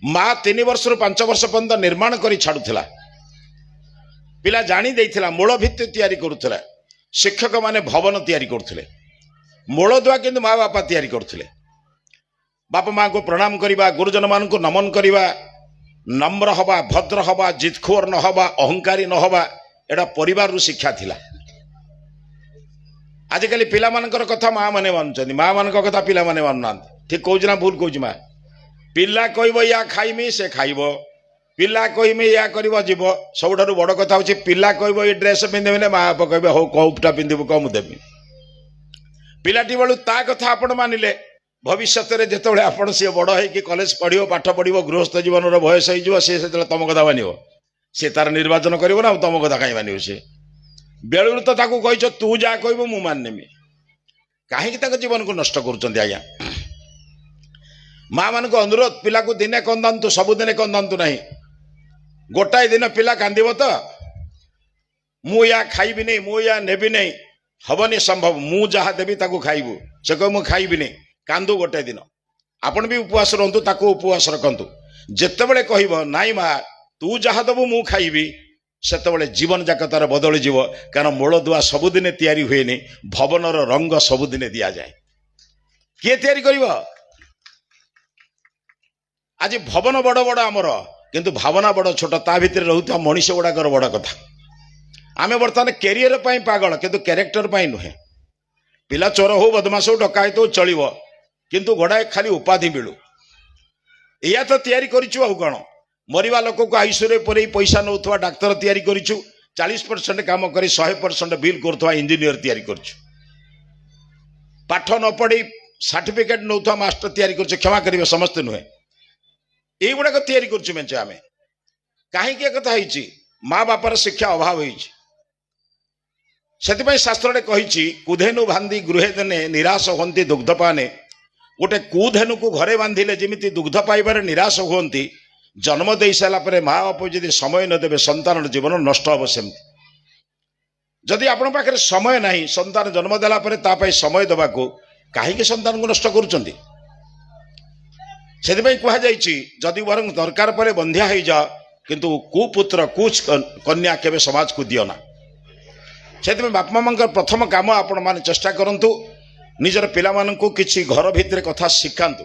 माँ 3 वर्ष रु 5 वर्ष पर्यंत निर्माण कर छाड़ुला पिला जानी देइथिला मूल भित्ति तैयारी करुला शिक्षक माने भवन तैयारी करथिले मूलदुआ किंतु माँ बापा तैयारी करथिले बापा माँ को प्रणाम करवा गुरुजन मान को नमन करवा नम्र हवा भद्र हवा जितखोर न हवा अहंकारी न हवा एटा परिवार शिक्षा थिला आजिकल पिला मानकर कथा माँ माने मानुचंदी माँ मान कथा पिला माने मानुना ठीक कहूँ ना भूल कहूँ माँ पिला कहब या खाइमी से खाइब पिला कहमी या कर जीव सबुठ बड़ कथा हूँ पिला कहब ये ड्रेस पिंधे माँ बापा कहे हो कौटा पिंधु कौ देवी पिलाटी बेलू ता कथा आपण मानिले भविष्य में जिते आप सी बड़ हो कॉलेज पढ़ो पाठ पढ़ो गृहस्थ जीवन बयस हो तुम कथा मान सी तार निर्वाचन कर तुम कथा कहीं मान सी बेलू तो कही तू जा कह मु माननेमी कहीं जीवन को नष्ट कर माँ मान को अनुरोध पिला को दिने कंदातु सबुदिने कंदातु ना गोटाए दिन पिला कांदिब तो मु या खाइबी नहीं मु या नेबी नहीं हबनी संभव मु जहाँ देवी ताकू खाइबू से कह मु खाइबी नहीं कांदू गोटे दिन आपण भी उपवास रहतु ताकू उपवास रखतु जितेबले कहब नाई माँ तू जहाँ दबू मु खाइबी सेतबले जीवन जाक तार बदली जीव कारण मूलदुआ सबुदिने तैयारी हुए भवनर रंग सबुदिने दि जाए किए तैयारी करिवो आज भवन बड़ बड़ आमर किंतु भावना बड़ छोट ता भितर रहता मनीष गुड़ाकर बड़ कथा आमे बर्तमान कैरियर पागल किंतु कैरेक्टर नुहे पिला चोर हो बदमाश हो डकायत हो चलो किंतु गोड़ाए खाली उपाधि मिलू या तो तैयारी करूँ कौन मरवा लोक को आईसीयू परे पैसा नौथवा डाक्तर तैयारी करूँ 40% काम कर 100% बिल करुवा इंजीनियर तैयारी करूँ पाठ न पढ़ी सर्टिफिकेट नौथवा मास्टर तैयारी कर क्षमा करेंगे समस्ते नुहे ये गुड़ाक तैयारी करुँ मेचे आम कहीं कथा माँ बापार शिक्षा अभाव से शास्त्र कही कुधेनु बांधी गृहे देने निराश होती दुग्धपाने गोटे कुधेनु को घरे बांधिले जमी दुग्ध पाइबार निराश होती जन्म दे सारापर माँ बाप जब समय नदेवे संतान जीवन नष्ट हम सेमती जदि आपण पाखे समय ना संतान जन्म देला समय देवा कहीं संतान को नष्ट करुँच से जदि वर दरकार पर बंध्या हो जा किंतु कुपुत्र कुछ कन्या केवे समाज को दियो ना से बापा माँ प्रथम काम आपण मैंने चेष्टा करूँ निजर पिला मानू किसी घर भितर कथा शिखातु